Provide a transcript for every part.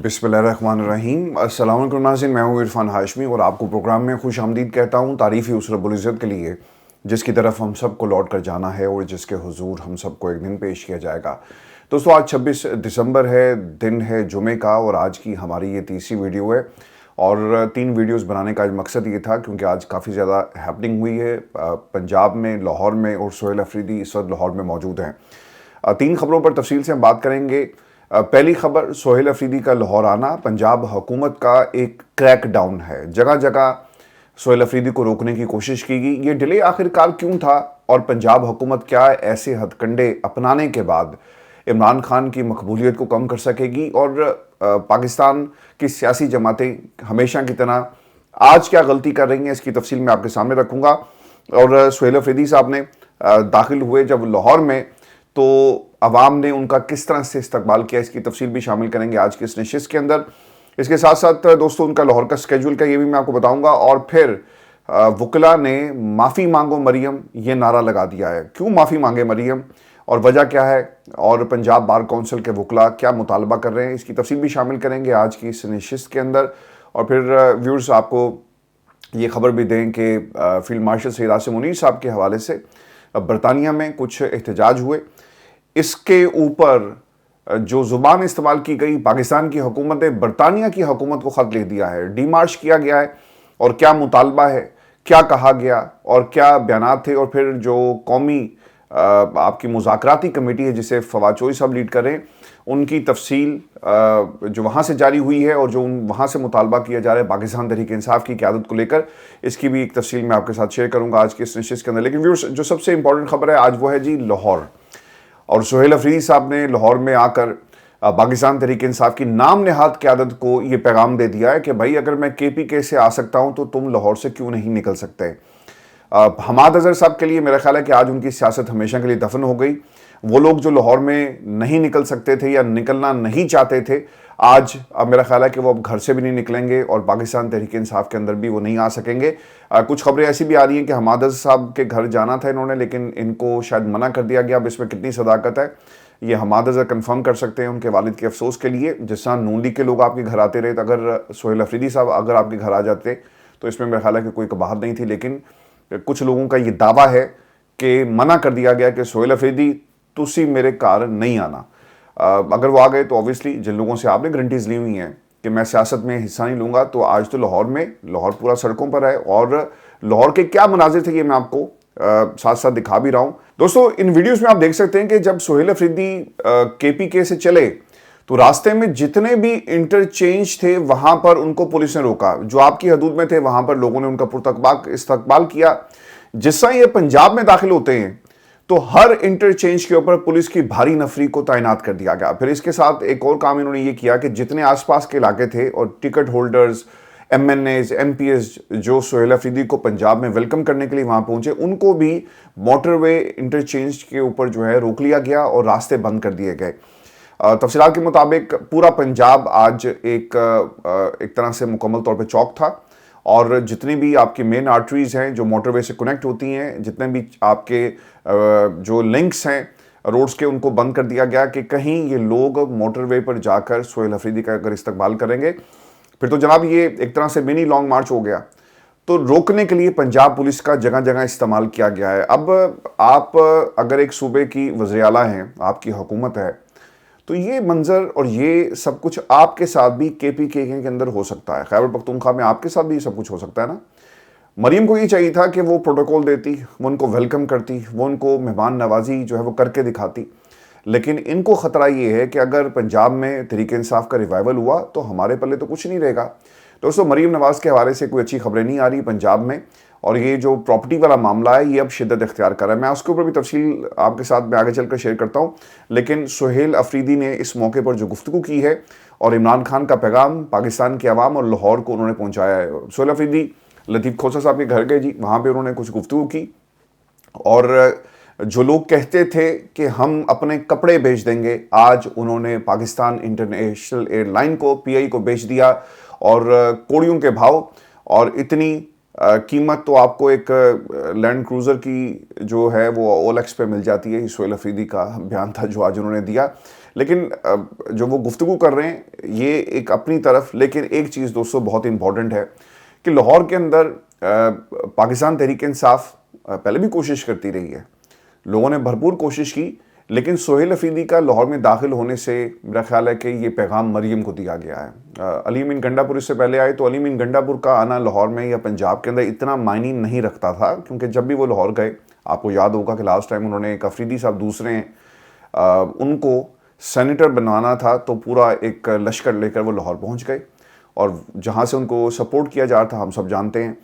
बिस्मिल्लाहिर्रहमानिर्रहीम। अस्सलाम वालेकुम नाज़रीन, मैं हूँ इरफान हाशमी और आपको प्रोग्राम में खुश आमदीद कहता हूँ। तारीफ़ ही उस रब्बुल इज़्ज़त के लिए जिसकी तरफ हम सब को लौट कर जाना है और जिसके हुजूर हम सब को एक दिन पेश किया जाएगा। दोस्तों, आज 26 दिसंबर है, दिन है जुमे का और आज की हमारी ये तीसरी वीडियो है। और 3 वीडियोस बनाने का आज मकसद ये था क्योंकि आज काफ़ी ज़्यादा हैपनिंग हुई है पंजाब में, लाहौर में, और सोहेल अफरीदी इस वक्त लाहौर में मौजूद हैं। 3 खबरों पर तफसील से हम बात करेंगे। पहली खबर, सोहेल अफरीदी का लाहौर आना पंजाब हुकूमत का एक क्रैक डाउन है। जगह जगह सोहेल अफरीदी को रोकने की कोशिश की गई। ये डिले आखिरकार क्यों था और पंजाब हुकूमत क्या ऐसे हथकंडे अपनाने के बाद इमरान खान की मकबूलियत को कम कर सकेगी और पाकिस्तान की सियासी जमातें हमेशा की तरह आज क्या गलती कर रही हैं, इसकी तफसील मैं आपके सामने रखूँगा। और सोहेल अफरीदी साहब ने दाखिल हुए जब लाहौर में तो अवाम ने उनका किस तरह से इस्तकबाल किया, इसकी तफसील भी शामिल करेंगे आज के इस नशिस्त के अंदर। इसके साथ साथ दोस्तों उनका लाहौर का स्केड्यूल का ये भी मैं आपको बताऊंगा। और फिर वकला ने माफ़ी मांगो मरियम ये नारा लगा दिया है। क्यों माफ़ी मांगे मरियम और वजह क्या है, और पंजाब बार काउंसिल के वकला क्या मुतालबा कर रहे हैं, इसकी तफसील भी शामिल करेंगे आज की इस नशिस्त के अंदर। और फिर व्यूअर्स आपको ये खबर भी दें कि फील्ड मार्शल सैयद आसिम मुनीर साहब के हवाले से बरतानिया में कुछ एहतजाज हुए। इसके ऊपर जो ज़ुबान इस्तेमाल की गई, पाकिस्तान की हुकूमत ने बरतानिया की हुकूमत को ख़त लिख दिया है, डीमार्च किया गया है और क्या मुतालबा है, क्या कहा गया और क्या बयान थे। और फिर जो कौमी आपकी मुज़ाकराती कमेटी है जिसे फवाद चौधरी साहब लीड कर रहे हैं, उनकी तफसील जो वहाँ से जारी हुई है और जो वहाँ से मुतालबा किया जा रहा है पाकिस्तान तहरीक इंसाफ की क़यादत को लेकर, इसकी भी एक तफसील मैं आपके साथ शेयर करूँगा आज के इस नशिस्त के अंदर। लेकिन व्यूअर्स, जो सबसे इंपॉर्टेंट खबर है आज वो है जी लाहौर। और सोहेल अफरीदी साहब ने लाहौर में आकर पाकिस्तान तहरीक इंसाफ की नाम नहाद क़यादत को ये पैगाम दे दिया है कि भाई अगर मैं KPK से आ सकता हूँ तो तुम लाहौर से क्यों नहीं निकल सकते। हमाद अजहर साहब के लिए मेरा ख्याल है कि आज उनकी सियासत हमेशा के लिए दफन हो गई। वो लोग जो लाहौर में नहीं निकल सकते थे या निकलना नहीं चाहते थे, आज अब मेरा ख्याल है कि वो अब घर से भी नहीं निकलेंगे और पाकिस्तान तहरीक इंसाफ के अंदर भी वो नहीं आ सकेंगे। कुछ खबरें ऐसी भी आ रही हैं कि हमाद अजहर साहब के घर जाना था इन्होंने, लेकिन इनको शायद मना कर दिया गया। अब इसमें कितनी सदाकत है ये हमाद अजहर कंफर्म कर सकते हैं उनके वालिद के अफसोस के लिए। जिस तरह नून लीग के लोग आपके घर आते रहे, तो अगर सोहेल अफरीदी साहब अगर आपके घर आ जाते तो इसमें मेरा ख्याल है कि कोई कबाहत नहीं थी। लेकिन कुछ लोगों का ये दावा है कि मना कर दिया गया कि सोहेल अफरीदी तुसी मेरे घर नहीं आना। अगर वो आ गए तो ऑब्वियसली जिन लोगों से आपने गारंटीज ली हुई हैं कि मैं सियासत में हिस्सा नहीं लूँगा, तो आज तो लाहौर पूरा सड़कों पर है। और लाहौर के क्या मनाजिर थे ये मैं आपको साथ साथ दिखा भी रहा हूँ। दोस्तों, इन वीडियोस में आप देख सकते हैं कि जब सोहेल अफरीदी KPK से चले तो रास्ते में जितने भी इंटरचेंज थे वहाँ पर उनको पुलिस ने रोका। जो आपकी हदूद में थे वहाँ पर लोगों ने उनका पुरतकबाक इस्तकबाल किया। जिस तरह ये पंजाब में दाखिल होते हैं तो हर इंटरचेंज के ऊपर पुलिस की भारी नफरी को तैनात कर दिया गया। फिर इसके साथ एक और काम इन्होंने ये किया कि जितने आसपास के इलाके थे और टिकट होल्डर्स, MNAs, MPs जो सोहेल अफरीदी को पंजाब में वेलकम करने के लिए वहां पहुंचे, उनको भी मोटरवे इंटरचेंज के ऊपर जो है रोक लिया गया और रास्ते बंद कर दिए गए। तफसीलात के मुताबिक पूरा पंजाब आज एक तरह से मुकम्मल तौर पर चौक था और जितनी भी आपकी मेन आर्टरीज हैं जो मोटरवे से कनेक्ट होती हैं, जितने भी आपके जो लिंक्स हैं रोड्स के, उनको बंद कर दिया गया कि कहीं ये लोग मोटरवे पर जाकर सोहेल अफरीदी का अगर इस्तकबाल करेंगे फिर तो जनाब ये एक तरह से मिनी लॉन्ग मार्च हो गया। तो रोकने के लिए पंजाब पुलिस का जगह जगह इस्तेमाल किया गया है। अब आप अगर एक सूबे की वज़ीर आला हैं, आपकी हुकूमत है, तो ये मंजर और ये सब कुछ आपके साथ भी KPK के अंदर हो सकता है। खैबर पख्तूनख्वा में आपके साथ भी ये सब कुछ हो सकता है ना। मरीम को ये चाहिए था कि वो प्रोटोकॉल देती, वो उनको वेलकम करती, वो उनको मेहमान नवाजी जो है वो करके दिखाती। लेकिन इनको ख़तरा ये है कि अगर पंजाब में तहरीक इंसाफ का रिवाइवल हुआ तो हमारे पल्ले तो कुछ नहीं रहेगा। दोस्तों, मरीम नवाज़ के हवाले से कोई अच्छी खबरें नहीं आ रही पंजाब में, और ये जो प्रॉपर्टी वाला मामला है ये अब शिद्दत इख्तियार कर रहा है। मैं उसके ऊपर भी तफसील आपके साथ में आगे चलकर शेयर करता हूँ। लेकिन सोहेल अफरीदी ने इस मौके पर जो गुफ्तगू की है और इमरान खान का पैगाम पाकिस्तान के अवाम और लाहौर को उन्होंने पहुँचाया है। सोहेल अफरीदी लतीफ़ खोसा साहब के घर गए जी, वहाँ पर उन्होंने कुछ गुफ्तगू की और जो लोग कहते थे कि हम अपने कपड़े बेच देंगे, आज उन्होंने पाकिस्तान इंटरनेशनल एयरलाइन को, PI को बेच दिया। और कोड़ियों के भाव और इतनी कीमत तो आपको एक लैंड क्रूज़र की जो है वो OLX पे मिल जाती है। सोहेल अफरीदी का बयान था जो आज उन्होंने दिया। लेकिन जो वो गुफ्तगू कर रहे हैं ये एक अपनी तरफ, लेकिन एक चीज़ दोस्तों बहुत इंपॉर्टेंट है कि लाहौर के अंदर पाकिस्तान तहरीक इंसाफ पहले भी कोशिश करती रही है, लोगों ने भरपूर कोशिश की, लेकिन सोहेल अफरीदी का लाहौर में दाखिल होने से मेरा ख्याल है कि ये पैगाम मरियम को दिया गया है। अली अमीन गंडापुर इससे पहले आए, तो अली अमीन गंडापुर का आना लाहौर में या पंजाब के अंदर इतना मायने नहीं रखता था, क्योंकि जब भी वो लाहौर गए, आपको याद होगा कि लास्ट टाइम उन्होंने एक अफरीदी साहब दूसरे उनको सेनेटर बनवाना था, तो पूरा एक लश्कर लेकर वो लाहौर पहुँच गए और जहाँ से उनको सपोर्ट किया जा रहा था हम सब जानते हैं।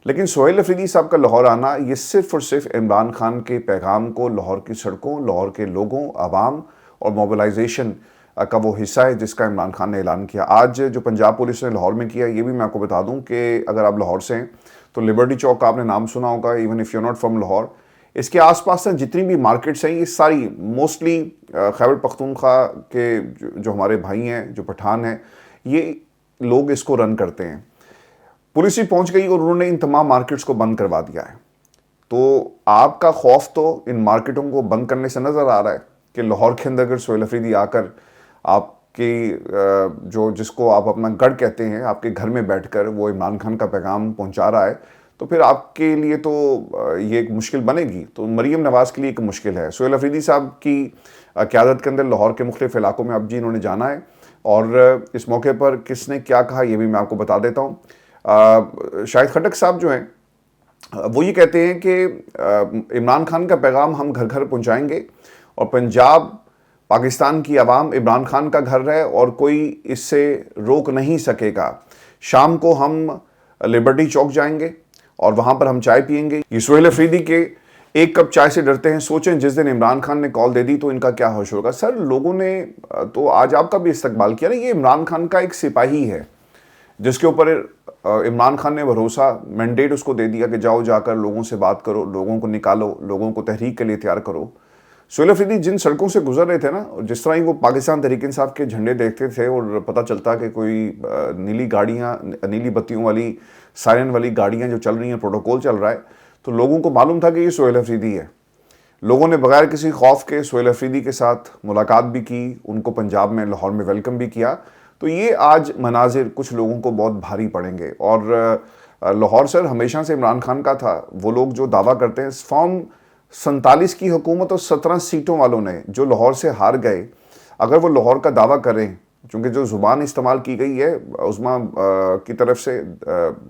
लेकिन सोहेल अफरीदी साहब का लाहौर आना ये सिर्फ और सिर्फ इमरान खान के पैगाम को लाहौर की सड़कों, लाहौर के लोगों, आवाम और मोबिलाइजेशन का वो हिस्सा है जिसका इमरान खान ने ऐलान किया। आज जो पंजाब पुलिस ने लाहौर में किया, ये भी मैं आपको बता दूं कि अगर आप लाहौर से हैं तो लिबर्टी चौक का आपने नाम सुना होगा, even if you not from Lahore. इसके आसपास से जितनी भी मार्केट्स हैं ये सारी मोस्टली खैबर पख्तूनख्वा के जो हमारे भाई हैं, जो पठान हैं, ये लोग इसको रन करते हैं। पुलिस भी पहुंच गई और उन्होंने इन तमाम मार्केट्स को बंद करवा दिया है। तो आपका खौफ तो इन मार्केटों को बंद करने से नज़र आ रहा है कि लाहौर के अंदर अगर सोहेल अफरीदी आकर आपकी जो जिसको आप अपना गढ़ कहते हैं, आपके घर में बैठकर वो इमरान खान का पैगाम पहुंचा रहा है, तो फिर आपके लिए तो ये एक मुश्किल बनेगी। तो मरीम नवाज़ के लिए एक मुश्किल है। सोहेल अफरीदी साहब की क़यादत के अंदर लाहौर के मुख्तलिफ इलाकों में अब जी इन्होंने जाना है, और इस मौके पर किसने क्या कहा ये भी मैं आपको बता देता हूँ। शाहिद खटक साहब जो हैं वो ये कहते हैं कि इमरान खान का पैगाम हम घर घर पहुंचाएंगे और पंजाब पाकिस्तान की आवाम इमरान खान का घर है और कोई इससे रोक नहीं सकेगा। शाम को हम लिबर्टी चौक जाएंगे और वहाँ पर हम चाय पियेंगे। ये सोहेल अफरीदी के एक कप चाय से डरते हैं, सोचें जिस दिन इमरान खान ने कॉल दे दी तो इनका क्या होश होगा। सर, लोगों ने तो आज आपका भी इस्तकबाल किया ना, ये इमरान खान का एक सिपाही है जिसके ऊपर इमरान खान ने भरोसा, मैंडेट उसको दे दिया कि जाओ जाकर लोगों से बात करो, लोगों को निकालो, लोगों को तहरीक के लिए तैयार करो। सोहेल अफरीदी जिन सड़कों से गुजर रहे थे ना, जिस तरह ही वो पाकिस्तान तहरीक इंसाफ के झंडे देखते थे और पता चलता कि कोई नीली गाड़ियाँ, नीली बत्तियों वाली, सायरन वाली गाड़ियाँ जो चल रही हैं, प्रोटोकॉल चल रहा है, तो लोगों को मालूम था कि ये सोहेल अफरीदी है। लोगों ने बगैर किसी खौफ के सोहेल अफरीदी के साथ मुलाकात भी की, उनको पंजाब में लाहौर में वेलकम भी किया। तो ये आज मनाजिर कुछ लोगों को बहुत भारी पड़ेंगे। और लाहौर सर हमेशा से इमरान खान का था। वो लोग जो दावा करते हैं, फॉर्म 47 की हुकूमत और 17 सीटों वालों ने जो लाहौर से हार गए, अगर वो लाहौर का दावा करें, क्योंकि जो ज़ुबान इस्तेमाल की गई है उस्मा की तरफ से,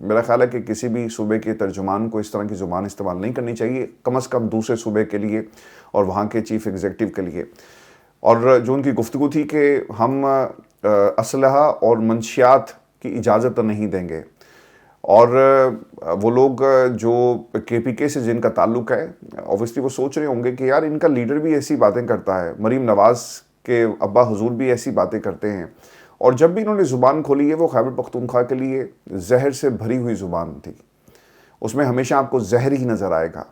मेरा ख्याल है कि किसी भी सूबे के तर्जुमान को इस तरह की ज़ुबान इस्तेमाल नहीं करनी चाहिए, कम से कम दूसरे सूबे के लिए और वहाँ के चीफ़ एग्जीक्यूटिव के लिए। और जो उनकी गुफ्तगू थी कि हम असलहा और मंशियात की इजाज़त तो नहीं देंगे, और वो लोग जो KPK से जिनका ताल्लुक़ है, ऑब्वियसली वो सोच रहे होंगे कि यार इनका लीडर भी ऐसी बातें करता है, मरीम नवाज़ के अब्बा हुजूर भी ऐसी बातें करते हैं। और जब भी इन्होंने ज़ुबान खोली है वो खैबर पख्तूनख्वा के लिए जहर से भरी हुई ज़ुबान थी, उसमें हमेशा आपको जहर ही नज़र आएगा।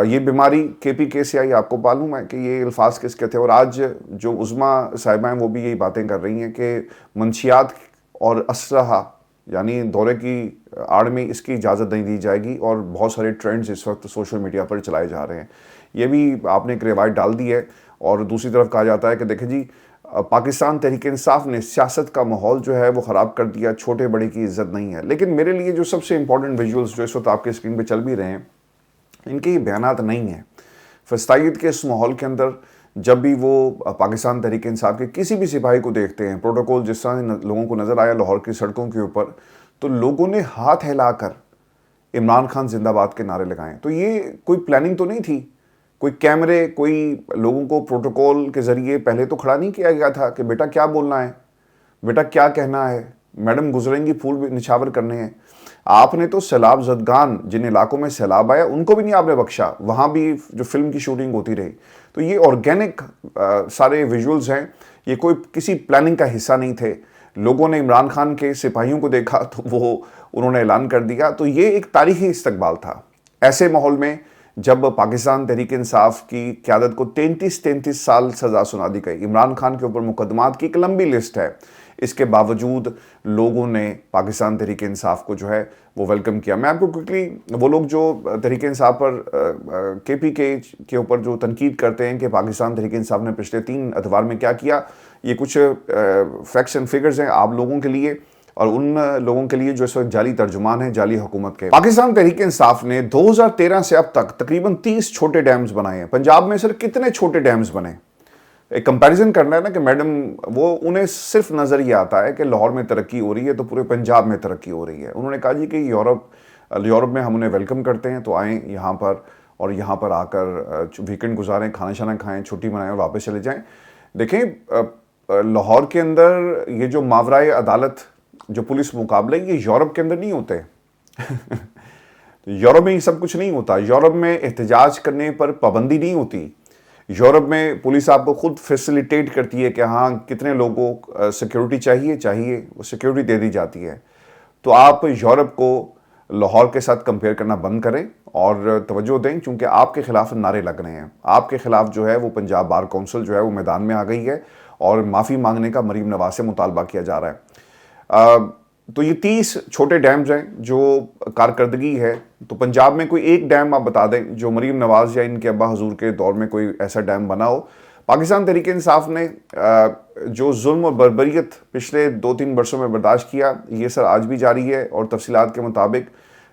ये बीमारी KPK से आई, आपको मालूम है कि ये अल्फाज किसके थे। और आज जो उज़मा साहिबाएँ वो भी यही बातें कर रही हैं कि मंशियात और असलहा यानी दौरे की आड़ में इसकी इजाज़त नहीं दी जाएगी, और बहुत सारे ट्रेंड्स इस वक्त सोशल मीडिया पर चलाए जा रहे हैं। ये भी आपने एक रिवायत डाल दी है। और दूसरी तरफ कहा जाता है कि देखें जी, पाकिस्तान तहरीक इंसाफ ने सियासत का माहौल जो है वो ख़राब कर दिया, छोटे बड़े की इज्जत नहीं है। लेकिन मेरे लिए जो सबसे इंपॉर्टेंट विजुअल्स जो इस वक्त आपके स्क्रीन पे चल भी रहे हैं, इनके ये बयानात नहीं हैं। फस्तायद के इस माहौल के अंदर जब भी वो पाकिस्तान तहरीक इंसाफ के किसी भी सिपाही को देखते हैं, प्रोटोकॉल जिस तरह लोगों को नज़र आया लाहौर की सड़कों के ऊपर, तो लोगों ने हाथ हिलाकर इमरान खान जिंदाबाद के नारे लगाए। तो ये कोई प्लानिंग तो नहीं थी, कोई कैमरे, कोई लोगों को प्रोटोकॉल के ज़रिए पहले तो खड़ा नहीं किया गया था कि बेटा क्या बोलना है, बेटा क्या कहना है, मैडम गुजरेंगी फूल भी निछावर करने हैं। आपने तो सैलाब ज़दगान, जिन इलाकों में सैलाब आया उनको भी नहीं आपने बख्शा, वहाँ भी जो फिल्म की शूटिंग होती रही। तो ये ऑर्गेनिक सारे विजुअल्स हैं, ये कोई किसी प्लानिंग का हिस्सा नहीं थे। लोगों ने इमरान खान के सिपाहियों को देखा तो वो उन्होंने ऐलान कर दिया। तो ये एक तारीखी इस्तकबाल था। ऐसे माहौल में जब पाकिस्तान तहरीक इंसाफ की क़यादत को 33 साल सज़ा सुना दी गई, इमरान खान के ऊपर मुकदमात की एक लंबी लिस्ट है, इसके बावजूद लोगों ने पाकिस्तान तहरीक इंसाफ को जो है वो वेलकम किया। मैं आपको क्विकली वो लोग जो तहरीक इंसाफ पर KPK के ऊपर जो तनकीद करते हैं कि पाकिस्तान तहरीक इंसाफ ने पिछले 3 अतवार में क्या किया, ये कुछ फैक्ट्स एंड फिगर्स हैं आप लोगों के लिए और उन लोगों के लिए जो इस वक्त जाली तर्जुमान है जाली हुकूमत के। पाकिस्तान तहरीक इंसाफ ने 2013 से अब तक तकरीबन 30 छोटे डैम्स बनाए हैं। पंजाब में सर कितने छोटे डैम्स बने? एक कंपैरिजन करना है ना कि मैडम, वो उन्हें सिर्फ नज़र ये आता है कि लाहौर में तरक्की हो रही है तो पूरे पंजाब में तरक्की हो रही है। उन्होंने कहा जी कि यूरोप में हम उन्हें वेलकम करते हैं तो आएँ यहाँ पर और यहाँ पर आकर वीकेंड गुजारें, खाना शाना खाएँ, छुट्टी मनाएं और वापस चले जाएँ। देखें, लाहौर के अंदर ये जो मावराए अदालत जो पुलिस मुकाबले ये यूरोप के अंदर नहीं होते। यूरोप में ये सब कुछ नहीं होता। यूरोप में एहतजाज करने पर पाबंदी नहीं होती। यूरोप में पुलिस आपको खुद फैसिलिटेट करती है कि हाँ कितने लोगों को सिक्योरिटी चाहिए, वो सिक्योरिटी दे दी जाती है। तो आप यूरोप को लाहौर के साथ कंपेयर करना बंद करें और तवज्जो दें, क्योंकि आपके खिलाफ नारे लग रहे हैं। आपके खिलाफ जो है वो पंजाब बार काउंसिल जो है वो मैदान में आ गई है और माफ़ी मांगने का मरीम नवाज से मुतालबा किया जा रहा है। तो ये 30 छोटे डैम्स हैं जो कारकर्दगी है। तो पंजाब में कोई एक डैम आप बता दें जो मरीम नवाज या इनके अब्बा हजूर के दौर में कोई ऐसा डैम बना हो। पाकिस्तान तहरीक इंसाफ ने जो जुल्म और बर्बरियत पिछले 2-3 वर्षों में बर्दाश्त किया, ये सर आज भी जारी है। और तफसीलात के मुताबिक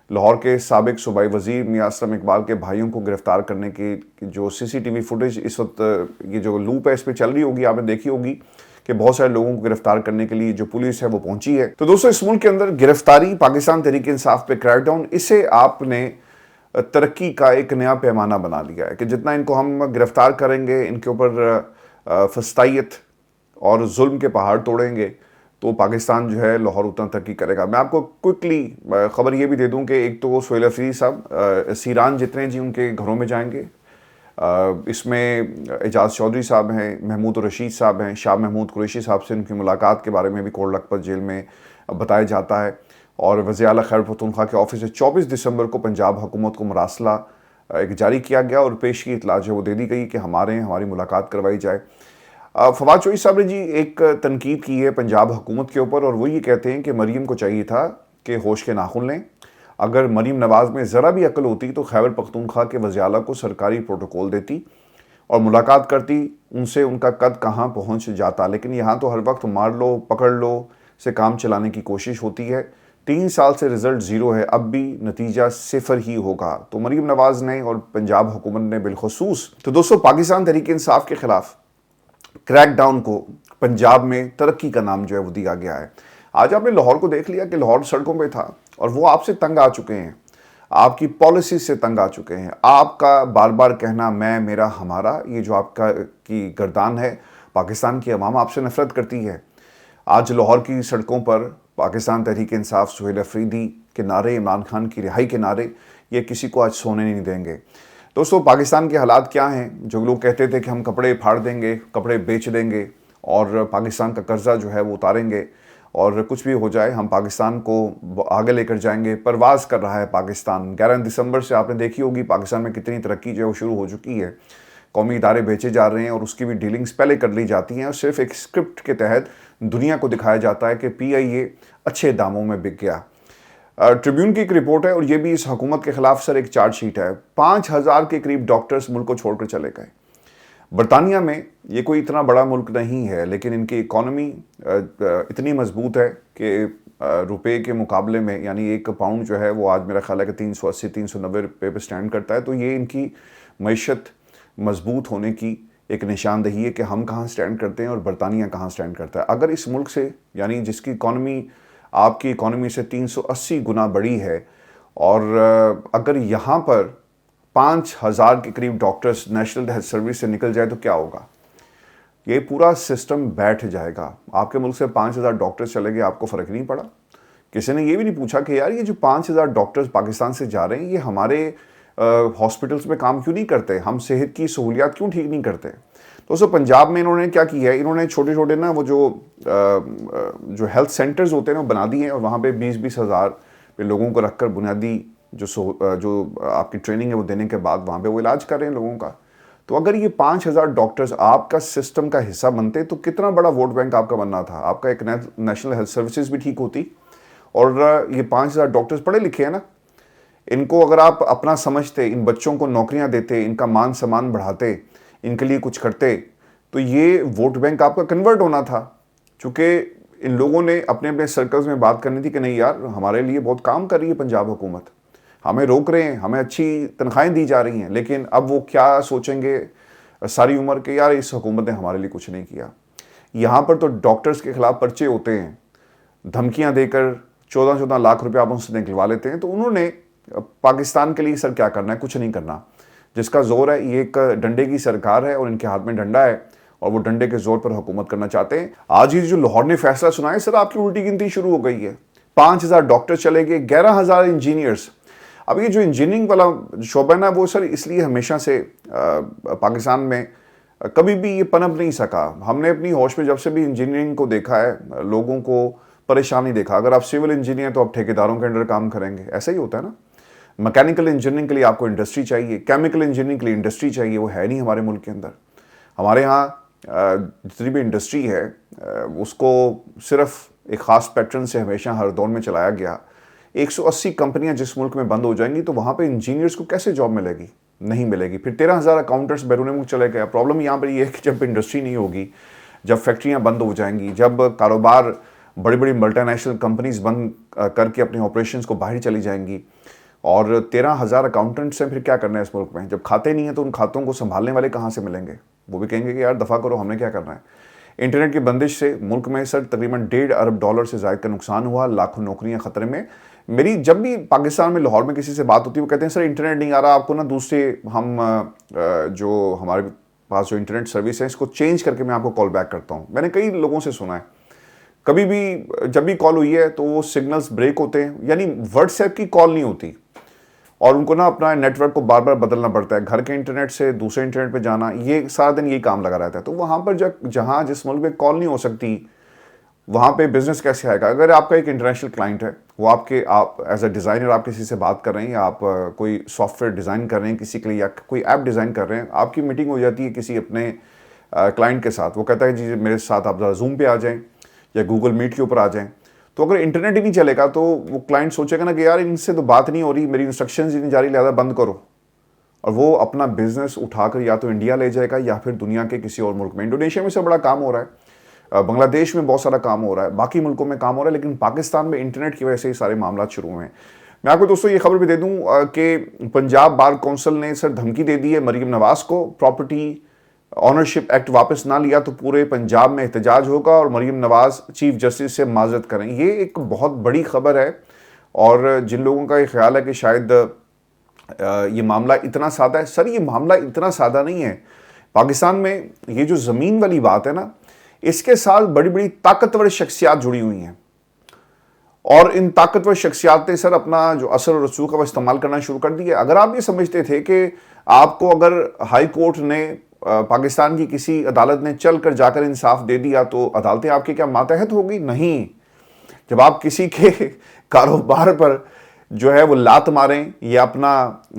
लाहौर के साबिक सूबाई वजीर मियां असलम इकबाल के भाइयों को गिरफ्तार करने की जो CCTV फुटेज इस वक्त ये जो लूप है इस पर चल रही होगी, आपने देखी होगी कि बहुत सारे लोगों को गिरफ्तार करने के लिए जो पुलिस है वो पहुंची है। तो दोस्तों, इस मुल्क के अंदर गिरफ्तारी, पाकिस्तान तहरीक इंसाफ पे क्रैकडाउन, इसे आपने तरक्की का एक नया पैमाना बना लिया है कि जितना इनको हम गिरफ्तार करेंगे, इनके ऊपर फस्तायत और जुल्म के पहाड़ तोड़ेंगे तो पाकिस्तान जो है लाहौर उतना तरक्की करेगा। मैं आपको क्विकली खबर ये भी दे दूं कि एक तो सुहेल अफरीदी साहब सीरान जितने जी उनके घरों में जाएंगे। इसमें एजाज चौधरी साहब हैं, महमूद रशीद साहब हैं, शाह महमूद कुरैशी साहब से उनकी मुलाकात के बारे में भी कोट लखपत जेल में बताया जाता है। और वज़ीर आला खैबर पख्तूनख्वा के ऑफिस से 24 दिसंबर को पंजाब हुकूमत को मरासला एक जारी किया गया और पेश की इतला जो वो दे दी गई कि हमारी मुलाकात करवाई जाए। फवाद चौधरी साहब ने जी एक तनकीद की है पंजाब हुकूमत के ऊपर और वो ये कहते हैं कि मरीम को चाहिए था कि होश के नाखून लें। अगर मरीम नवाज़ में ज़रा भी अकल होती तो खैबर पख्तूनख्वा के वज़ीर आला को सरकारी प्रोटोकॉल देती और मुलाकात करती, उनसे उनका कद कहाँ पहुँच जाता। लेकिन यहाँ तो हर वक्त मार लो पकड़ लो से काम चलाने की कोशिश होती है। 3 साल से रिजल्ट ज़ीरो है, अब भी नतीजा 0 ही होगा। तो मरीम नवाज़ ने और पंजाब हुकूमत ने बिलखसूस तो दोस्तों पाकिस्तान तहरीक इंसाफ के खिलाफ क्रैकडाउन को पंजाब में तरक्की का नाम जो है वो दिया गया है। आज आपने लाहौर को देख लिया कि लाहौर सड़कों पे था और वो आपसे तंग आ चुके हैं, आपकी पॉलिसी से तंग आ चुके हैं। आपका बार बार कहना मैं, मेरा, हमारा, ये जो आपका की गर्दान है, पाकिस्तान की अवाम आपसे नफरत करती है। आज लाहौर की सड़कों पर पाकिस्तान तहरीक इंसाफ, सुहेल अफरीदी के नारे, इमरान खान की रिहाई के नारे, ये किसी को आज सोने नहीं देंगे। दोस्तों, पाकिस्तान के हालात क्या हैं? जो लोग कहते थे कि हम कपड़े फाड़ देंगे, कपड़े बेच देंगे और पाकिस्तान का कर्जा जो है वो उतारेंगे और कुछ भी हो जाए हम पाकिस्तान को आगे लेकर जाएंगे, परवाज़ कर रहा है पाकिस्तान। 11 दिसंबर से आपने देखी होगी पाकिस्तान में कितनी तरक्की जो है वो शुरू हो चुकी है। कौमी इदारे बेचे जा रहे हैं और उसकी भी डीलिंग्स पहले कर ली जाती हैं और सिर्फ एक स्क्रिप्ट के तहत दुनिया को दिखाया जाता है कि PIA अच्छे दामों में बिक गया। ट्रिब्यून की एक रिपोर्ट है और ये भी इस हुकूमत के खिलाफ सर एक चार्जशीट है। 5000 के करीब डॉक्टर्स मुल्क को छोड़कर चले गए। बरतानिया में ये कोई इतना बड़ा मुल्क नहीं है लेकिन इनकी इकॉनमी इतनी मजबूत है कि रुपए के मुकाबले में, यानी 1 पाउंड जो है वो आज मेरा ख्याल है कि 380-390 रुपये पर स्टैंड करता है। तो ये इनकी मईशत मजबूत होने की एक निशानदही है कि हम कहाँ स्टैंड करते हैं और बरतानिया कहाँ स्टैंड करता है। अगर इस मुल्क से, यानी जिसकी इकॉनमी आपकी इकॉनमी से 380 गुना बड़ी है और अगर यहाँ पर 5000 के करीब डॉक्टर्स नेशनल हेल्थ सर्विस से निकल जाए तो क्या होगा? ये पूरा सिस्टम बैठ जाएगा। आपके मुल्क से 5000 डॉक्टर्स चले गए, आपको फ़र्क नहीं पड़ा। किसी ने ये भी नहीं पूछा कि यार ये जो 5000 डॉक्टर्स पाकिस्तान से जा रहे हैं ये हमारे हॉस्पिटल्स में काम क्यों नहीं करते, हम सेहत की सहूलियात क्यों ठीक नहीं करते। दोस्तों, पंजाब में इन्होंने क्या किया है, इन्होंने छोटे छोटे ना वो जो हेल्थ सेंटर्स होते हैं वो बना दिए हैं और वहाँ पे 20-20 हज़ार पे लोगों को रखकर बुनियादी जो आपकी ट्रेनिंग है वो देने के बाद वहाँ पे वो इलाज कर रहे हैं लोगों का। तो अगर ये 5,000 डॉक्टर्स आपका सिस्टम का हिस्सा बनते तो कितना बड़ा वोट बैंक आपका बनना था, आपका एक नेशनल हेल्थ सर्विसेज भी ठीक होती। और ये 5,000 डॉक्टर्स पढ़े लिखे हैं ना, इनको अगर आप अपना समझते, इन बच्चों को नौकरियां देते, इनका मान सम्मान बढ़ाते, इनके लिए कुछ करते, तो ये वोट बैंक आपका कन्वर्ट होना था। चूंकि इन लोगों ने अपने अपने सर्कल्स में बात करनी थी कि नहीं यार, हमारे लिए बहुत काम कर रही है पंजाब हुकूमत, हमें रोक रहे हैं, हमें अच्छी तनख्वाहें दी जा रही हैं, लेकिन अब वो क्या सोचेंगे सारी उम्र के, यार इस हुकूमत ने हमारे लिए कुछ नहीं किया। यहाँ पर तो डॉक्टर्स के खिलाफ पर्चे होते हैं, धमकियाँ देकर 14-14 लाख रुपये आप उनसे निकलवा लेते हैं। तो उन्होंने पाकिस्तान के लिए सर क्या करना है, कुछ नहीं करना। जिसका जोर है, ये एक डंडे की सरकार है और इनके हाथ में डंडा है और वो डंडे के जोर पर हुकूमत करना चाहते हैं। आज ही जो लाहौर ने फैसला सुना है, सर आपकी उल्टी गिनती शुरू हो गई है। 5,000 डॉक्टर चले गए, 11,000 इंजीनियर्स। अब ये जो इंजीनियरिंग वाला शोबा है ना, वो सर इसलिए हमेशा से पाकिस्तान में कभी भी ये पनप नहीं सका। हमने अपनी होश में जब से भी इंजीनियरिंग को देखा है, लोगों को परेशान नहीं देखा। अगर आप सिविल इंजीनियर तो आप ठेकेदारों के अंडर काम करेंगे, ऐसा ही होता है ना। मैकेनिकल इंजीनियरिंग के लिए आपको इंडस्ट्री चाहिए, केमिकल इंजीनियरिंग के लिए इंडस्ट्री चाहिए, वो है नहीं हमारे मुल्क के अंदर। हमारे यहाँ जितनी भी इंडस्ट्री है उसको सिर्फ एक ख़ास पैटर्न से हमेशा हर दौर में चलाया गया। 180 कंपनियां जिस मुल्क में बंद हो जाएंगी तो वहाँ पे इंजीनियर्स को कैसे जॉब मिलेगी? नहीं मिलेगी। फिर 13,000 अकाउंटेंट्स बैरून मुल्क चले गए। प्रॉब्लम यहाँ पर ये है कि जब इंडस्ट्री नहीं होगी, जब फैक्ट्रियाँ बंद हो जाएंगी, जब कारोबार बड़ी बड़ी मल्टीनेशनल कंपनीज बंद करके अपने ऑपरेशंस को बाहर चली जाएंगी, और 13,000 अकाउंटेंट्स हैं, फिर क्या करना है इस मुल्क में? जब खाते नहीं हैं तो उन खातों को संभालने वाले कहाँ से मिलेंगे? वो भी कहेंगे कि यार दफ़ा करो, हमने क्या करना है। इंटरनेट की बंदिश से मुल्क में सर तकरीबन $1.5 अरब से ज़ायद का नुकसान हुआ, लाखों नौकरियां खतरे में। मेरी जब भी पाकिस्तान में लाहौर में किसी से बात होती है, वो कहते हैं सर इंटरनेट नहीं आ रहा, आपको ना दूसरे हम जो हमारे पास जो इंटरनेट सर्विस है इसको चेंज करके मैं आपको कॉल बैक करता हूँ। मैंने कई लोगों से सुना है, कभी भी जब भी कॉल हुई है तो वो सिग्नल्स ब्रेक होते हैं, यानी व्हाट्सएप की कॉल नहीं होती और उनको ना अपना नेटवर्क को बार बार बदलना पड़ता है, घर के इंटरनेट से दूसरे इंटरनेट पे जाना, ये सारा दिन यही काम लगा रहता है। तो वहाँ पर जहाँ जिस मुल्क में कॉल नहीं हो सकती, वहाँ पे बिजनेस कैसे आएगा? अगर आपका एक इंटरनेशनल क्लाइंट है, वो आप एज अ डिज़ाइनर आप किसी से बात कर रहे हैं, या आप कोई सॉफ्टवेयर डिज़ाइन कर रहे हैं किसी के लिए, या कोई ऐप डिज़ाइन कर रहे हैं, आपकी मीटिंग हो जाती है किसी अपने क्लाइंट के साथ, वो कहता है जी मेरे साथ आप ज़रा जूम पे आ जाएँ या गूगल मीट के ऊपर आ जाएँ। तो अगर इंटरनेट ही नहीं चलेगा तो वो क्लाइंट सोचेगा ना कि यार इनसे तो बात नहीं हो रही, मेरी इंस्ट्रक्शंस ही नहीं जा रही, लिहाजा बंद करो। और वो अपना बिजनेस उठाकर या तो इंडिया ले जाएगा या फिर दुनिया के किसी और मुल्क में। इंडोनेशिया में से बड़ा काम हो रहा है, बांग्लादेश में बहुत सारा काम हो रहा है, बाकी मुल्कों में काम हो रहा है, लेकिन पाकिस्तान में इंटरनेट की वजह से ये सारे मामला शुरू हुए हैं। मैं आपको दोस्तों ये खबर भी दे दूं कि पंजाब बार काउंसिल ने सर धमकी दे दी है मरीम नवाज को, प्रॉपर्टी ऑनरशिप एक्ट वापस ना लिया तो पूरे पंजाब में एहतजाज होगा और मरीम नवाज चीफ जस्टिस से माजरत करें। ये एक बहुत बड़ी खबर है, और जिन लोगों का ये ख्याल है कि शायद ये मामला इतना सादा है, सर ये मामला इतना सादा नहीं है। पाकिस्तान में ये जो ज़मीन वाली बात है ना, इसके साथ बड़ी बड़ी ताकतवर शख्सियात जुड़ी हुई हैं, और इन ताकतवर शख्सियात ने सर अपना जो असर और रसूख का इस्तेमाल करना शुरू कर दिया। अगर आप ये समझते थे कि आपको अगर हाई कोर्ट ने पाकिस्तान की किसी अदालत ने चल कर जाकर इंसाफ दे दिया तो अदालतें आपके क्या मातहत होगी? नहीं। जब आप किसी के कारोबार पर जो है वो लात मारें या अपना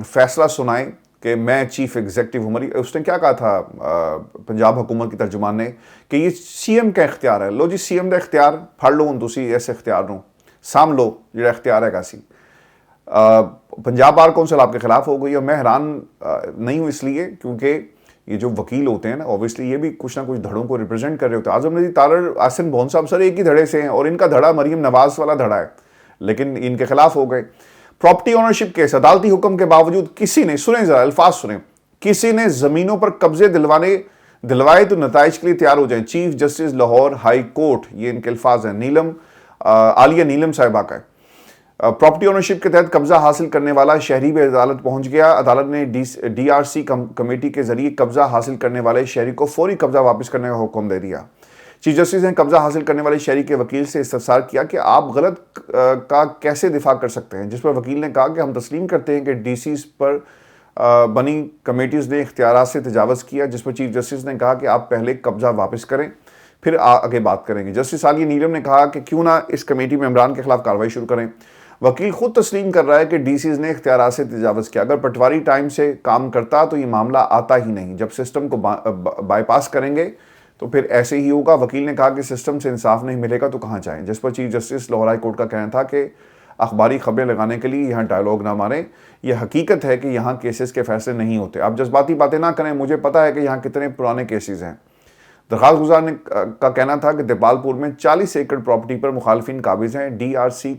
फैसला सुनाएं कि मैं चीफ एग्जीक्यूटिव हूँ, उसने क्या कहा था पंजाब हुकूमत की तर्जुमान ने कि ये सीएम का इख्तियार है। लो जी, सीएम का इख्तियार फड़ लो, हूँ तुसी ऐसे इख्तियार नो साम लो जो इख्तियार है कासी। पंजाब बार कौंसिल आपके खिलाफ हो गई, और मैं हैरान नहीं हूँ इसलिए क्योंकि ये जो वकील होते हैं ना, ऑब्वियसली ये भी कुछ ना कुछ धड़ों को रिप्रेजेंट कर रहे होते हैं। आजम नज़ीर तारड़, आसिन भोन साहब सर एक ही धड़े से हैं, और इनका धड़ा मरीम नवाज वाला धड़ा है, लेकिन इनके खिलाफ हो गए। प्रॉपर्टी ओनरशिप केस, अदालती हुक्म के बावजूद किसी ने, सुने जरा अल्फाज सुने, किसी ने जमीनों पर कब्जे दिलवाए तो नताइज के लिए तैयार हो जाए। Chief justice Lahore high court, ये इनके अल्फाज हैं, आलिया नीलम साहिबा का है। प्रॉपर्टी ओनरशिप के तहत कब्जा हासिल करने वाला शहरी भी अदालत पहुंच गया। अदालत ने डीआरसी कमेटी के जरिए कब्जा हासिल करने वाले शहरी को फौरी कब्जा वापस करने का हुक्म दे दिया। चीफ जस्टिस ने कब्जा हासिल करने वाले शहरी के वकील से इस्तफसार किया कि आप गलत का कैसे दिफा कर सकते हैं, जिस पर वकील ने कहा कि हम तस्लीम करते हैं कि डीसीज पर बनी कमेटीज़ ने इख्तियारात से तजावज़ किया, जिस पर चीफ जस्टिस ने कहा कि आप पहले कब्जा वापस करें फिर आगे बात करेंगे। जस्टिस आलिया नीलम ने कहा कि क्यों ना इस कमेटी मेंबरान के खिलाफ कार्रवाई शुरू करें। वकील खुद तस्लीम कर रहा है कि डीसीज ने इख्तियारात से तजावज़ किया। अगर पटवारी टाइम से काम करता तो ये मामला आता ही नहीं। जब सिस्टम को बाईपास करेंगे तो फिर ऐसे ही होगा। वकील ने कहा कि सिस्टम से इंसाफ नहीं मिलेगा तो कहाँ जाएं, जिस पर chief justice Lahore high court का कहना था कि अखबारी खबरें लगाने के लिए यहाँ डायलॉग ना मारें। यह हकीकत है कि यहाँ केसेस के फैसले नहीं होते। आप जज्बाती बातें ना करें, मुझे पता है कि यहाँ कितने पुराने केसेस हैं। दरख्वास्त गुजार ने का कहना था कि देपालपुर में 40 एकड़ प्रॉपर्टी पर मुखालफिन काबिज हैं। DRC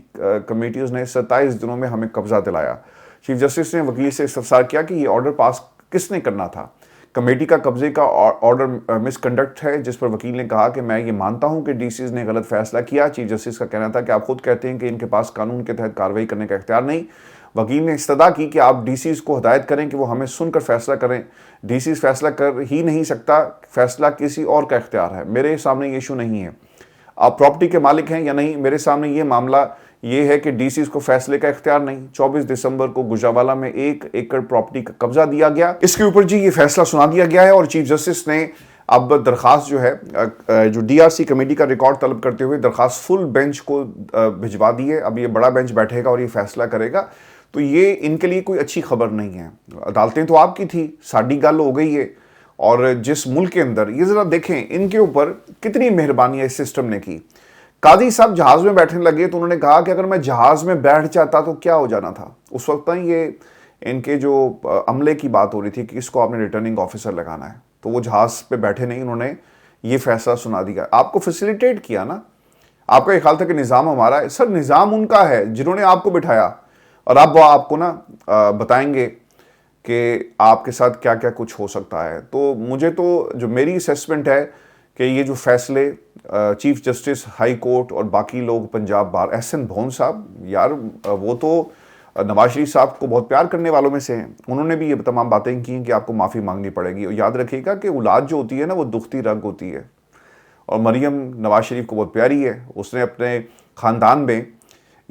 कमेटीज ने 27 दिनों में हमें कब्जा दिलाया। चीफ जस्टिस ने वकील से इस्तफसार किया कि ये ऑर्डर पास किसने करना था। कमेटी का कब्जे का ऑर्डर मिसकंडक्ट है, जिस पर वकील ने कहा कि मैं ये मानता हूं कि डीसीज ने गलत फैसला किया। चीफ जस्टिस का कहना था कि आप खुद कहते हैं कि इनके पास कानून के तहत कार्रवाई करने का इख्तियार नहीं। वकील ने इस्तदा की कि आप डीसीज को हिदायत करें कि वो हमें सुनकर फैसला करें। डीसीज फैसला कर ही नहीं सकता, फैसला किसी और का इख्तियार है। मेरे सामने ये इशू नहीं है, आप प्रॉपर्टी के मालिक हैं या नहीं। मेरे सामने ये मामला ये है कि डीसीज को फैसले का इख्तियार नहीं। 24 दिसंबर को गुजरावाला में 1 एकड़ प्रॉपर्टी का कब्जा दिया गया। इसके ऊपर जी ये फैसला सुना दिया गया है और चीफ जस्टिस ने अब दरखास्त जो है जो DRC कमेटी का रिकॉर्ड तलब करते हुए दरखास्त फुल बेंच को भिजवा दी है। अब ये बड़ा बेंच बैठेगा और ये फैसला करेगा। तो ये इनके लिए कोई अच्छी खबर नहीं है। अदालतें तो आपकी थी, साड़ी गल हो गई है। और जिस मुल्क के अंदर ये जरा देखें इनके ऊपर कितनी मेहरबानी इस सिस्टम ने की। कादी साहब जहाज में बैठने लगे तो उन्होंने कहा कि अगर मैं जहाज में बैठ जाता तो क्या हो जाना था। उस वक्त ही ये इनके जो अमले की बात हो रही थी कि इसको आपने रिटर्निंग ऑफिसर लगाना है, तो वो जहाज पे बैठे नहीं, उन्होंने ये फैसला सुना दिया। आपको फैसिलिटेट किया ना। आपका ये ख्याल था कि निज़ाम हमारा है। सर निज़ाम उनका है जिन्होंने आपको बिठाया, और अब वो आपको ना बताएंगे कि आपके साथ क्या क्या कुछ हो सकता है। तो मुझे तो जो मेरी असेसमेंट है कि ये जो फैसले चीफ जस्टिस हाई कोर्ट और बाकी लोग पंजाब बार SN भोन साहब, यार वो तो नवाज शरीफ साहब को बहुत प्यार करने वालों में से हैं। उन्होंने भी ये तमाम बातें की कि आपको माफ़ी मांगनी पड़ेगी। और याद रखिएगा कि औलाद जो होती है ना वो दुखती रग होती है, और मरियम नवाज शरीफ को बहुत प्यारी है। उसने अपने ख़ानदान में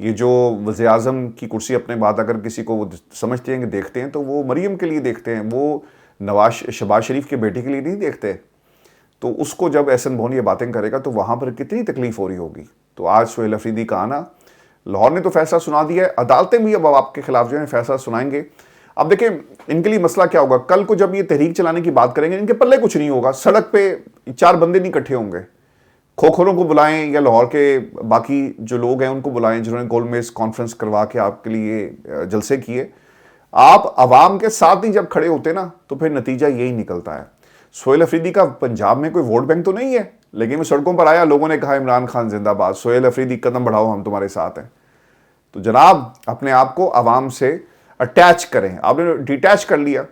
ये जो वज़ीर आज़म की कुर्सी अपने बाद अगर किसी को वो समझते हैं कि देखते हैं तो वो मरियम के लिए देखते हैं, वो शहबाज शरीफ के बेटे के लिए नहीं देखते। तो उसको जब SN भोन ये बातें करेगा तो वहाँ पर कितनी तकलीफ हो रही होगी। तो आज सोहेल अफरीदी का आना, लाहौर ने तो फैसला सुना दिया है, अदालतें भी अब आपके खिलाफ जो है फैसला सुनाएंगे। अब देखें इनके लिए मसला क्या होगा। कल को जब ये तहरीक चलाने की बात करेंगे इनके पल्ले कुछ नहीं होगा। सड़क पे 4 बंदे नहीं इकट्ठे होंगे। खोखरों को बुलाएं या लाहौर के बाकी जो लोग हैं उनको बुलाएं जिन्होंने गोलमेज कॉन्फ्रेंस करवा के आपके लिए जलसे किए। आप आवाम के साथ ही जब खड़े होते ना तो फिर नतीजा यही निकलता है। सोहेल अफरीदी का पंजाब में कोई वोट बैंक तो नहीं है, लेकिन वो सड़कों पर आया, लोगों ने कहा इमरान खान जिंदाबाद, सोहेल अफरीदी कदम बढ़ाओ, हम तुम्हारे साथ हैं। तो जनाब अपने आप को आवाम से अटैच करें। आपने डिटैच कर लिया।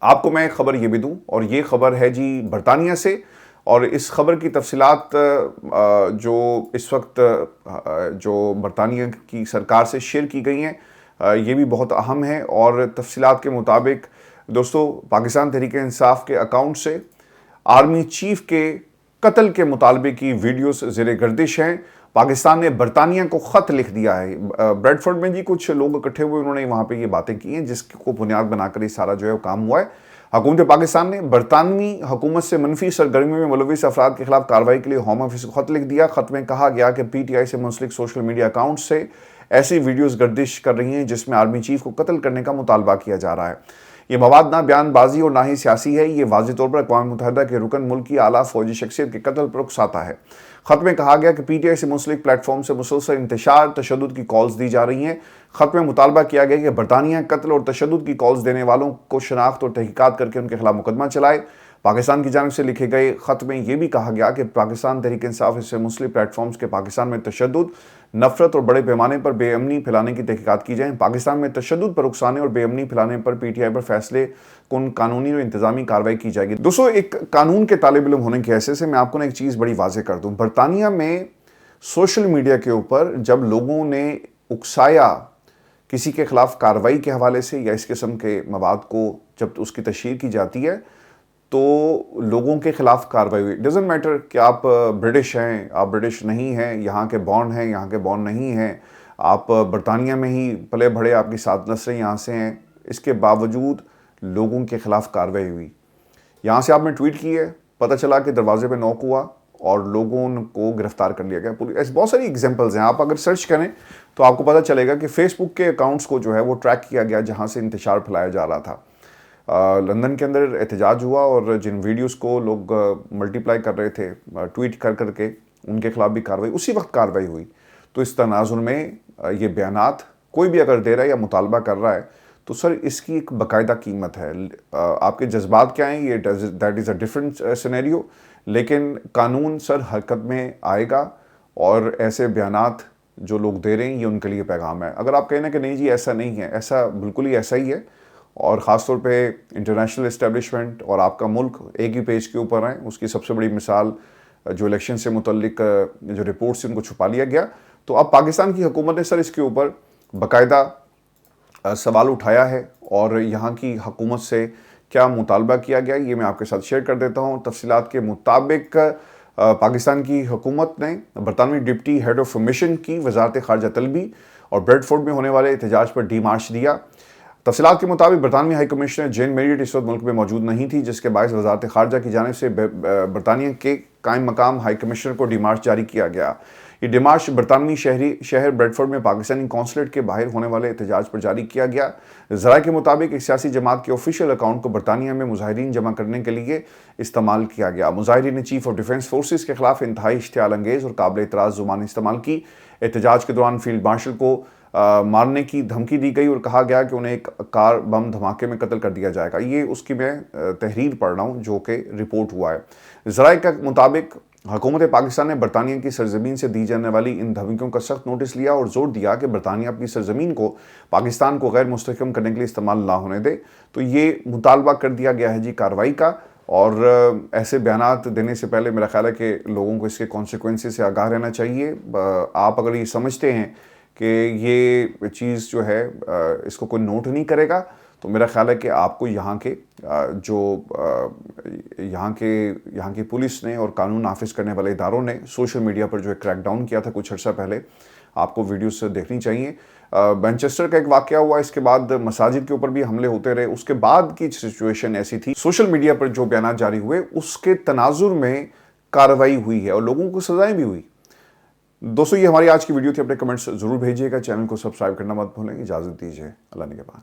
आपको मैं खबर ये भी दूं, और ये खबर है जी बरतानिया से, और इस खबर की तफसीलात जो इस वक्त जो बरतानिया की सरकार से शेयर की गई हैं ये भी बहुत अहम है। और तफसीलात के मुताबिक दोस्तों पाकिस्तान तहरीक इंसाफ के अकाउंट से आर्मी चीफ के कत्ल के मुतालबे की वीडियोस ज़ेरे गर्दिश हैं। पाकिस्तान ने बरतानिया को ख़त लिख दिया है। ब्रेडफोर्ड में जी कुछ लोग इकट्ठे हुए, उन्होंने वहाँ पे ये बातें की हैं जिसको बुनियाद बनाकर ये सारा जो है वो काम हुआ है। हुकूमत पाकिस्तान ने बरतानवी हुकूमत से मनफी सरगर्मी में मुलविस अफराद के खिलाफ कार्रवाई के लिए होम ऑफिस को खत लिख दिया। खत में कहा गया कि PTI से मुंसलिक सोशल मीडिया अकाउंट से ऐसी वीडियोस गर्दिश कर रही हैं जिसमें आर्मी चीफ को कत्ल करने का मुतालबा किया जा रहा है। ये मवाद ना बयानबाजी और ना ही सियासी है। ये वाज़ेह तौर पर अक़वाम मुत्तहिदा के रुकन मुल्क की आला फौजी शख्सियत के कत्ल पर उकसाता है। खत में कहा गया कि PTI से मुंसलिक प्लेटफॉर्म से मुसलसल इंतशार तशद्दुद की कॉल्स दी जा रही हैं। खत में मुतालबा किया गया कि बरतानिया कत्ल और तशद्दुद की कॉल्स देने वालों को शनाख्त और तहकीकात करके उनके खिलाफ मुकदमा चलाए। पाकिस्तान की जानिब से लिखे गए खत में यह भी कहा गया कि पाकिस्तान तहरीक इंसाफ से मुस्लिम प्लेटफॉर्म्स के पाकिस्तान में तशद्दुद, नफरत और बड़े पैमाने पर बेअमनी फैलाने की तहकीकात की जाए। पाकिस्तान में तशद्दुद पर उकसाने और बेअमनी फैलाने पर PTI पर फैसले कौन कानूनी और इंतजामी कार्रवाई की जाएगी। दोस्तों एक कानून के तालिब इल्म होने के हैसियत से मैं आपको ना एक चीज़ बड़ी वाज़ेह कर दूँ। बरतानिया में सोशल मीडिया के ऊपर जब लोगों ने उकसाया किसी के खिलाफ कार्रवाई के हवाले से या इस किस्म के मवाद को जब उसकी तशहीर की जाती है तो लोगों के खिलाफ कार्रवाई हुई। डजेंट मैटर कि आप ब्रिटिश हैं, आप ब्रिटिश नहीं हैं, यहाँ के बॉर्न हैं, यहाँ के बॉर्न नहीं हैं, आप बरतानिया में ही पले बढ़े, आपकी 7 नस्लें यहाँ से हैं, इसके बावजूद लोगों के खिलाफ कार्रवाई हुई। यहाँ से आपने ट्वीट की है, पता चला कि दरवाजे पे नॉक हुआ, और लोगों को गिरफ्तार कर लिया गया। ऐसे बहुत सारी एग्जांपल्स हैं, आप अगर सर्च करें तो आपको पता चलेगा कि फेसबुक के अकाउंट्स को जो है वो ट्रैक किया गया जहां से इंतशार फैलाया जा रहा था। लंदन के अंदर एहतजाज हुआ और जिन वीडियोस को लोग मल्टीप्लाई कर रहे थे ट्वीट कर करके, उनके खिलाफ भी कार्रवाई, उसी वक्त कार्रवाई हुई। तो इस तनाजुर में ये बयानात कोई भी अगर दे रहा है या मुतालबा कर रहा है तो सर इसकी एक बाकायदा कीमत है। आपके जज्बात क्या हैं, ये that is a different scenario, लेकिन कानून सर हरकत में आएगा और ऐसे बयानात जो लोग दे रहे हैं ये उनके लिए पैगाम है। अगर आप कहें ना कि नहीं जी ऐसा नहीं है, ऐसा बिल्कुल ही ऐसा ही है। और ख़ास तौर पे इंटरनेशनल इस्टेब्लिशमेंट और आपका मुल्क एक ही पेज के ऊपर है। उसकी सबसे बड़ी मिसाल जो इलेक्शन से मुतल्लिक जो रिपोर्ट्स थी उनको छुपा लिया गया। तो अब पाकिस्तान की हुकूमत ने सर इसके ऊपर बाकायदा सवाल उठाया है और यहाँ की हुकूमत से क्या मुतालबा किया गया ये मैं आपके साथ शेयर कर देता हूँ। तफसीलात के मुताबिक पाकिस्तान की हुकूमत ने बरतानवी डिप्टी हेड ऑफ मिशन की वजारत खारजा तलबी और ब्रेडफोर्ड में होने वाले एहतजाज पर डी मार्च दिया। तफसीलात के मुताबिक बरतानवी हाई कमिश्नर जेन मेरिट इस वक्त मुल्क में मौजूद नहीं थी, जिसके बायस वजारत खारजा की जानिब से बरतानिया के कायम मकाम हाई कमिश्नर को डिमार्च जारी किया गया। ये डिमार्च बरतानवी शहर ब्रेडफोर्ड में पाकिस्तानी कौंसलेट के बाहर होने वाले एहतजाज पर जारी किया गया। ज़राए के मुताबिक एक सियासी जमात के ऑफिशियल अकाउंट को बरतानिया में मुजाहिरीन जमा करने के लिए इस्तेमाल किया गया। मुजाहिरीन ने चीफ ऑफ डिफेंस फोर्सेस के खिलाफ इंतहाई इश्तियाल अंगेज़ और काबिल एतराज़ ज़ुबान इस्तेमाल की। एहतजाज के दौरान फील्ड मार्शल को मारने की धमकी दी गई और कहा गया कि उन्हें एक कार बम धमाके में कत्ल कर दिया जाएगा। ये उसकी मैं तहरीर पढ़ रहा हूँ जो कि रिपोर्ट हुआ है। ज़राए के मुताबिक हुकूमत पाकिस्तान ने बरतानिया की सरजमीन से दी जाने वाली इन धमकियों का सख्त नोटिस लिया और जोर दिया कि बरतानिया अपनी सरजमीन को पाकिस्तान को गैर मुस्तहकम करने के लिए इस्तेमाल ना होने दे। तो ये मुतालबा कर दिया गया है जी कार्रवाई का। और ऐसे बयानात देने से पहले मेरा ख्याल है कि लोगों को इसके कॉन्सिक्वेंसेस से आगाह रहना चाहिए। आप अगर ये समझते हैं कि ये चीज़ जो है इसको कोई नोट नहीं करेगा तो मेरा ख्याल है कि आपको यहाँ की पुलिस ने और कानून नाफिज करने वाले इदारों ने सोशल मीडिया पर जो है क्रैकडाउन किया था कुछ अर्सा पहले, आपको वीडियोस देखनी चाहिए। मैनचेस्टर का एक वाकया हुआ, इसके बाद मसाजिद के ऊपर भी हमले होते रहे। उसके बाद की सिचुएशन ऐसी थी, सोशल मीडिया पर जो बयान जारी हुए उसके तनाजुर में कार्रवाई हुई है और लोगों को सजाएं भी हुई। दोस्तों ये हमारी आज की वीडियो थी। अपने कमेंट्स जरूर भेजिएगा, चैनल को सब्सक्राइब करना मत भूलें। इजाज़त दीजिए, अल्लाह निगहबान।